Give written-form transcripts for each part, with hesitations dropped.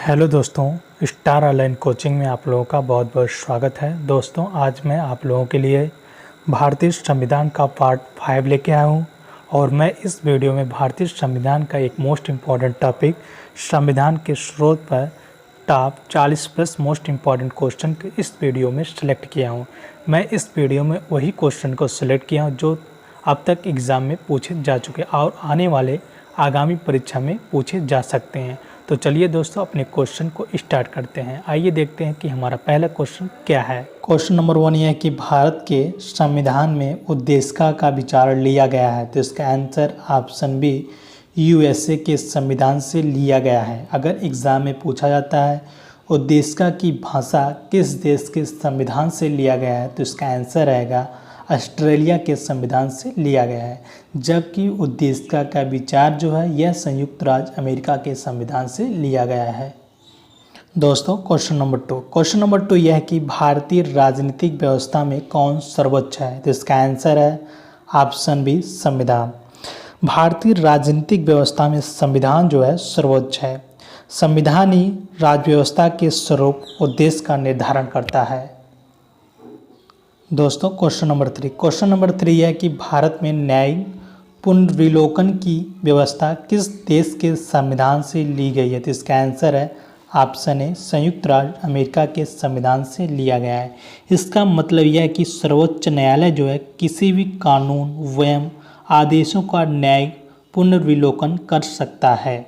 Hello दोस्तों, star online coaching में आप लोगों का बहुत बहुत स्वागत है। दोस्तों, आज मैं आप लोगों के लिए भारतीय संविधान का पार्ट 5 लेके आया हूँ और मैं इस वीडियो में भारतीय संविधान का एक मोस्ट इम्पॉर्टेंट टॉपिक संविधान के स्रोत पर top 40 plus most important question इस वीडियो में सेलेक्ट किया हूँ। मैं इस वीडियो में वही क्वेश्चन को सिलेक्ट किया हूँ जो अब तक एग्ज़ाम में पूछे जा चुके और आने वाले आगामी परीक्षा में पूछे जा सकते हैं। तो चलिए दोस्तों, अपने क्वेश्चन को स्टार्ट करते हैं। आइए देखते हैं कि हमारा पहला क्वेश्चन क्या है। क्वेश्चन नंबर 1 यह है कि भारत के संविधान में उद्देशिका का विचार लिया गया है। तो इसका आंसर ऑप्शन बी यूएसए के संविधान से लिया गया है। अगर एग्जाम में पूछा जाता है उद्देशिका की भाषा किस देश के संविधान से लिया गया है, तो इसका आंसर रहेगा ऑस्ट्रेलिया के संविधान से लिया गया है। जबकि उद्देशिका का विचार जो है यह संयुक्त राज्य अमेरिका के संविधान से लिया गया है। दोस्तों, क्वेश्चन नंबर 2 यह है कि भारतीय राजनीतिक व्यवस्था में कौन सर्वोच्च है। तो इसका आंसर है ऑप्शन बी संविधान। भारतीय राजनीतिक व्यवस्था में संविधान जो है सर्वोच्च है। संविधान ही राज्य व्यवस्था के स्वरूप उद्देश्य का निर्धारण करता है। दोस्तों, क्वेश्चन नंबर 3 यह है कि भारत में न्यायिक पुनर्विलोकन की व्यवस्था किस देश के संविधान से ली गई है। तो इसका आंसर है ऑप्शन ए संयुक्त राज्य अमेरिका के संविधान से लिया गया है। इसका मतलब यह है कि सर्वोच्च न्यायालय जो है किसी भी कानून एवं आदेशों का न्यायिक पुनर्विलोकन कर सकता है।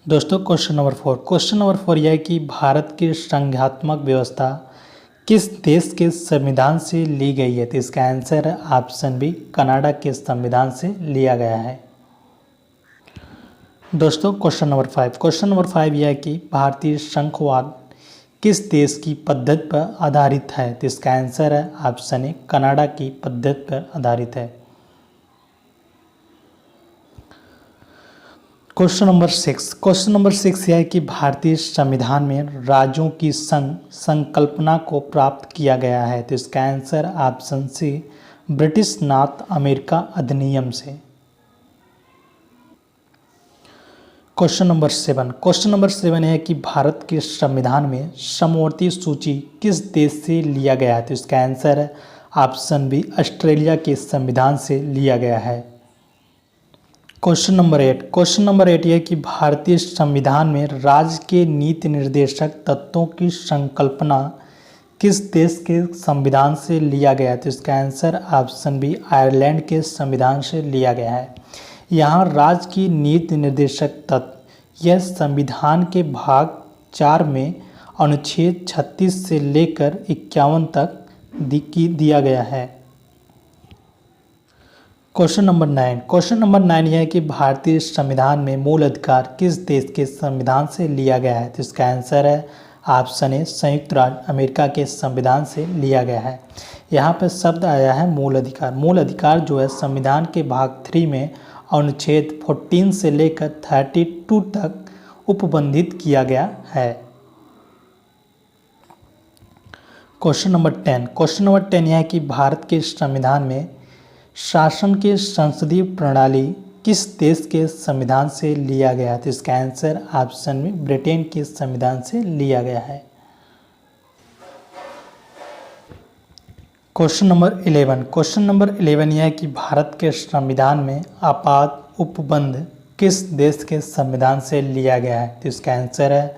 दोस्तों, क्वेश्चन नंबर 4 यह है कि भारत की संघात्मक व्यवस्था किस देश के संविधान से ली गई है। तो इसका आंसर है ऑप्शन बी कनाडा के संविधान से लिया गया है। दोस्तों, क्वेश्चन नंबर 5 यह है कि भारतीय संघवाद किस देश की पद्धति पर आधारित है। तो इसका आंसर है ऑप्शन ए कनाडा की पद्धति पर आधारित है। क्वेश्चन नंबर 6 यह है कि भारतीय संविधान में राज्यों की संकल्पना को प्राप्त किया गया है। तो इसका answer option C British North America अधिनियम से। क्वेश्चन नंबर 7 है कि भारत के संविधान में समवर्ती सूची किस देश से लिया गया है। तो इसका आंसर है ऑप्शन बी ऑस्ट्रेलिया के संविधान से लिया गया है। क्वेश्चन नंबर 8 यह है कि भारतीय संविधान में राज्य के नीति निर्देशक तत्वों की संकल्पना किस देश के संविधान से लिया गया है। तो इसका आंसर ऑप्शन बी आयरलैंड के संविधान से लिया गया है। यहाँ राज्य की नीति निर्देशक तत्व यह संविधान के भाग 4 में अनुच्छेद 36 से लेकर 51 तक दिया गया है। क्वेश्चन नंबर 9 यह है कि भारतीय संविधान में मूल अधिकार किस देश के संविधान से लिया गया है। तो इसका आंसर है ऑप्शन ए संयुक्त राज्य अमेरिका के संविधान से लिया गया है। यहाँ पर शब्द आया है मूल अधिकार। मूल अधिकार जो है संविधान के भाग 3 में अनुच्छेद 14 से लेकर 32 तक उपबंधित किया गया है। क्वेश्चन नंबर 10 यह है कि भारत के संविधान में शासन के संसदीय प्रणाली किस देश के संविधान से लिया गया है। तो इसका आंसर ऑप्शन में ब्रिटेन के संविधान से लिया गया है। क्वेश्चन नंबर 11 यह है कि भारत के संविधान में आपात उपबंध किस देश के संविधान से लिया गया है। तो इसका आंसर है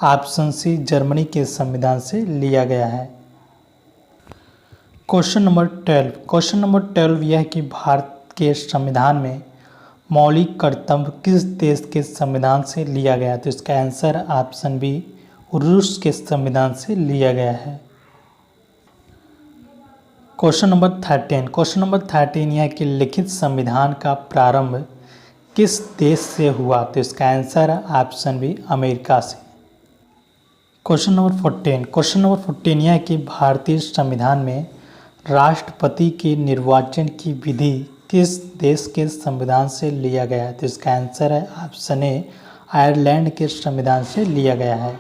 ऑप्शन सी जर्मनी के संविधान से लिया गया है। क्वेश्चन नंबर 12 यह है कि भारत के संविधान में मौलिक कर्तव्य किस देश के संविधान से लिया गया है। तो इसका आंसर ऑप्शन बी रूस के संविधान से लिया गया है। क्वेश्चन नंबर 13 यह है कि लिखित संविधान का प्रारंभ किस देश से हुआ। तो इसका आंसर है ऑप्शन बी अमेरिका से। क्वेश्चन नंबर 14 यह है कि भारतीय संविधान में राष्ट्रपति के निर्वाचन की विधि किस देश के संविधान से लिया गया है। तो इसका आंसर है ऑप्शन ए आयरलैंड के संविधान से लिया गया है।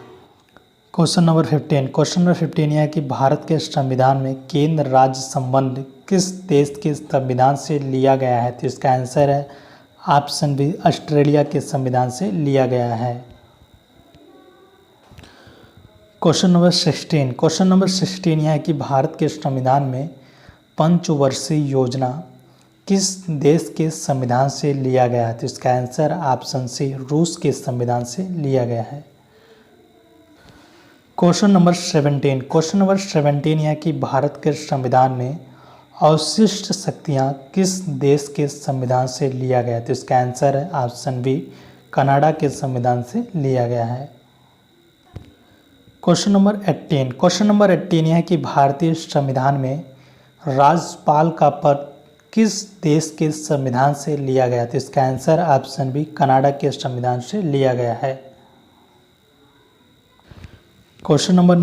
क्वेश्चन नंबर 15 यह है कि भारत के संविधान में केंद्र राज्य संबंध किस देश के संविधान से लिया गया है। तो इसका आंसर है ऑप्शन बी ऑस्ट्रेलिया के संविधान से लिया गया है। क्वेश्चन नंबर 16 यह है कि भारत के संविधान में पंचवर्षीय योजना किस देश के संविधान से लिया गया है? तो इसका आंसर ऑप्शन सी रूस के संविधान से लिया गया है। क्वेश्चन नंबर 17 यह है कि भारत के संविधान में अवशिष्ट शक्तियाँ किस देश के संविधान से लिया गया है? तो इसका आंसर है ऑप्शन बी कनाडा के संविधान से लिया गया है। क्वेश्चन नंबर 18 यह है कि भारतीय संविधान में राज्यपाल का पद किस देश के संविधान से लिया गया? तो इसका आंसर ऑप्शन बी कनाडा के संविधान से लिया गया है। क्वेश्चन नंबर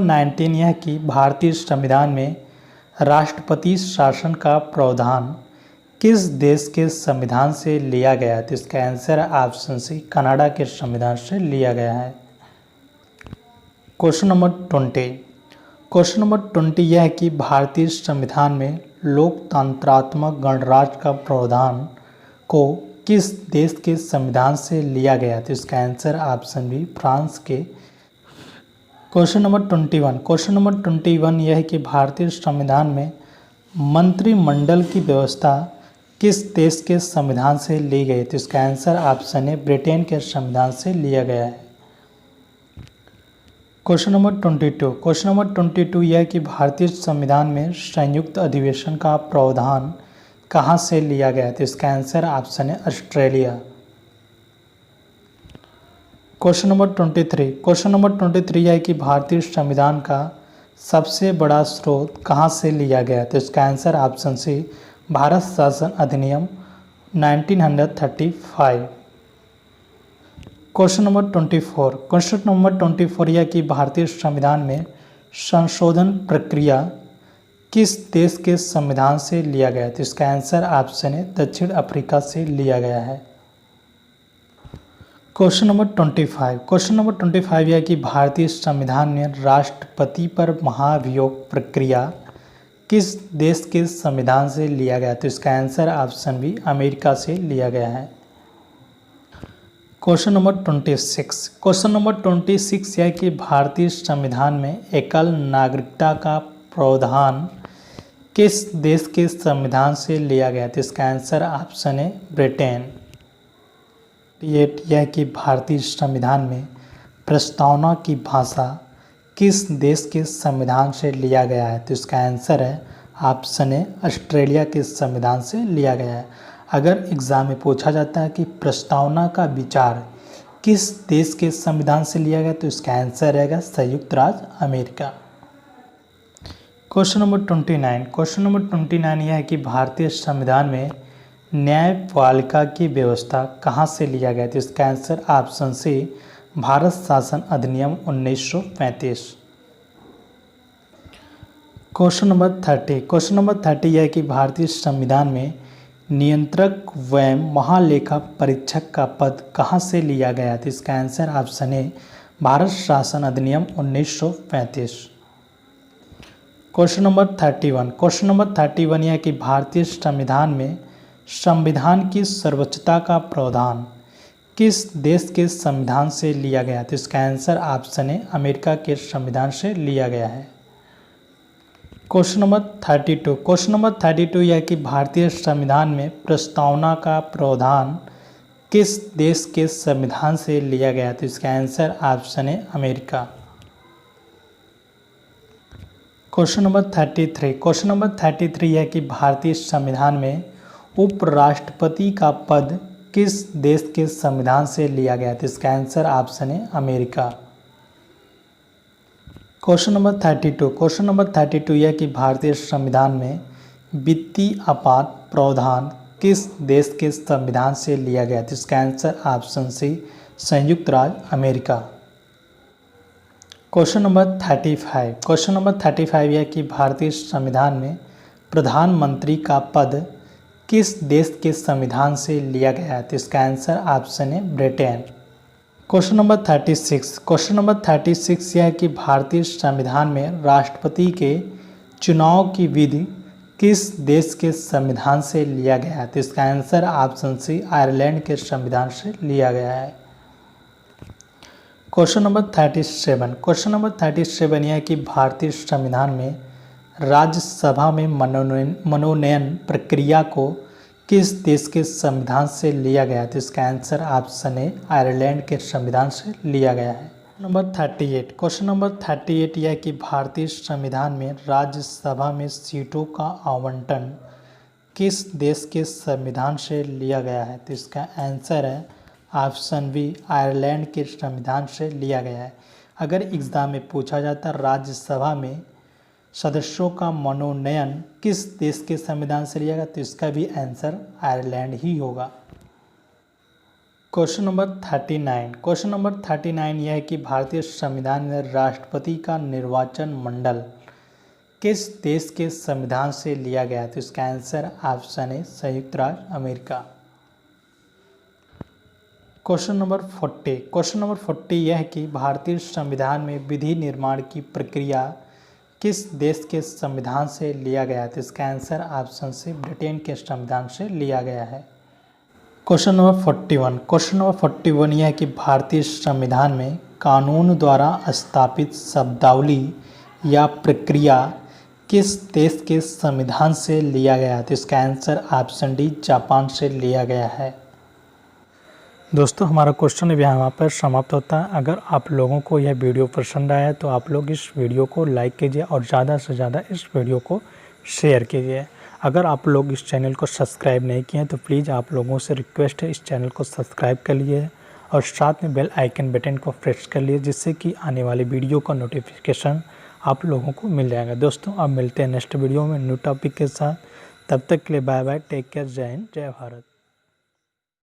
19 यह है कि भारतीय संविधान में राष्ट्रपति शासन का प्रावधान किस देश के संविधान से लिया गया? तो इसका आंसर ऑप्शन सी कनाडा के संविधान से लिया गया है। क्वेश्चन नंबर 20 यह है कि भारतीय संविधान में लोकतंत्रात्मक गणराज्य का प्रावधान को किस देश के संविधान से लिया गया? तो इसका आंसर ऑप्शन बी फ्रांस के। क्वेश्चन नंबर 21 यह है कि भारतीय संविधान में मंत्रिमंडल की व्यवस्था किस देश के संविधान से ली गई? तो इसका आंसर ऑप्शन ए ब्रिटेन के संविधान से लिया गया है। क्वेश्चन नंबर 22 यह है कि भारतीय संविधान में संयुक्त अधिवेशन का प्रावधान कहाँ से लिया गया? तो इसका आंसर ऑप्शन है ऑस्ट्रेलिया। क्वेश्चन नंबर 23 यह है कि भारतीय संविधान का सबसे बड़ा स्रोत कहाँ से लिया गया? तो इसका आंसर ऑप्शन सी भारत शासन अधिनियम 1935। क्वेश्चन नंबर 24 यह कि भारतीय संविधान में संशोधन प्रक्रिया किस देश के संविधान से लिया गया? तो इसका आंसर ऑप्शन है दक्षिण अफ्रीका से लिया गया है। क्वेश्चन नंबर 25 यह कि भारतीय संविधान में राष्ट्रपति पर महाभियोग प्रक्रिया किस देश के संविधान से लिया गया? तो इसका आंसर ऑप्शन बी अमेरिका से लिया गया है। क्वेश्चन नंबर 26 यह कि भारतीय संविधान में एकल नागरिकता का प्रावधान किस देश के संविधान से लिया गया? तो इसका आंसर ऑप्शन है ब्रिटेन। यह कि भारतीय संविधान में प्रस्तावना की भाषा किस देश के संविधान से लिया गया है? तो इसका आंसर है ऑप्शन ए ऑस्ट्रेलिया के संविधान से लिया गया है। अगर एग्जाम में पूछा जाता है कि प्रस्तावना का विचार किस देश के संविधान से लिया गया, तो इसका आंसर रहेगा संयुक्त राज्य अमेरिका। क्वेश्चन नंबर 29 यह है कि भारतीय संविधान में न्यायपालिका की व्यवस्था कहाँ से लिया गया? तो इसका आंसर ऑप्शन सी भारत शासन अधिनियम 1935। क्वेश्चन नंबर 30 यह है कि भारतीय संविधान में नियंत्रक एवं महालेखा परीक्षक का पद कहाँ से लिया गया? तो इसका आंसर ऑप्शन ए भारत शासन अधिनियम 1935। क्वेश्चन नंबर 31 यह है कि भारतीय संविधान में संविधान की सर्वोच्चता का प्रावधान किस देश के संविधान से लिया गया? तो इसका आंसर ऑप्शन है अमेरिका के संविधान से लिया गया है। क्वेश्चन नंबर 32 यह कि भारतीय संविधान में प्रस्तावना का प्रावधान किस देश के संविधान से लिया गया? तो इसका आंसर ऑप्शन है अमेरिका। क्वेश्चन नंबर 33 यह कि भारतीय संविधान में उपराष्ट्रपति का पद किस देश के संविधान से लिया गया? तो इसका आंसर ऑप्शन है अमेरिका। क्वेश्चन नंबर 32 यह कि भारतीय संविधान में वित्तीय आपात प्रावधान किस देश के संविधान से लिया गया? तो इसका आंसर ऑप्शन सी संयुक्त राज्य अमेरिका। क्वेश्चन नंबर 35 यह कि भारतीय संविधान में प्रधानमंत्री का पद किस देश के संविधान से लिया गया है? तो इसका आंसर ऑप्शन है ब्रिटेन। क्वेश्चन नंबर 36 यह है कि भारतीय संविधान में राष्ट्रपति के चुनाव की विधि किस देश के संविधान से लिया गया है? तो इसका आंसर ऑप्शन सी आयरलैंड के संविधान से लिया गया है। Question number 37। क्वेश्चन नंबर 37 यह है कि भारतीय संविधान में राज्यसभा में मनोनयन प्रक्रिया को किस देश के संविधान से लिया गया है? तो इसका आंसर ऑप्शन ए आयरलैंड के संविधान से लिया गया है। नंबर 38। क्वेश्चन नंबर 38 यह है कि भारतीय संविधान में राज्यसभा में सीटों का आवंटन किस देश के संविधान से लिया गया है? तो इसका आंसर है ऑप्शन बी आयरलैंड के संविधान से लिया गया है। अगर एग्ज़ाम में पूछा जाता राज्यसभा में सदस्यों का मनोनयन किस देश के संविधान से लिया गया, तो इसका भी आंसर आयरलैंड ही होगा। Question number 39। क्वेश्चन नंबर 39 यह है कि भारतीय संविधान में राष्ट्रपति का निर्वाचन मंडल किस देश के संविधान से लिया गया है? तो इसका आंसर ऑप्शन है संयुक्त राज्य America. Question number 40। Question number 40 यह है कि भारतीय संविधान में विधि निर्माण की प्रक्रिया किस देश के संविधान से लिया गया है? तो इसका आंसर ऑप्शन से ब्रिटेन के संविधान से लिया गया है। Question number 41। क्वेश्चन नंबर 41 यह है कि भारतीय संविधान में कानून द्वारा स्थापित शब्दावली या प्रक्रिया किस देश के संविधान से लिया गया है? तो इसका आंसर ऑप्शन डी जापान से लिया गया है। दोस्तों हमारा क्वेश्चन यहाँ पर समाप्त होता है। अगर आप लोगों को यह वीडियो पसंद आया तो आप लोग इस वीडियो को लाइक कीजिए और ज़्यादा से ज़्यादा इस वीडियो को शेयर कीजिए। अगर आप लोग इस चैनल को सब्सक्राइब नहीं किए हैं तो प्लीज़ आप लोगों से रिक्वेस्ट है इस चैनल को सब्सक्राइब कर लिए और साथ में बेल आइकन बटन को प्रेस कर लिए, जिससे कि आने वाली वीडियो का नोटिफिकेशन आप लोगों को मिल जाएगा। दोस्तों अब मिलते हैं नेक्स्ट वीडियो में न्यू टॉपिक के साथ। तब तक के लिए बाय बाय, टेक केयर, जय हिंद, जय भारत।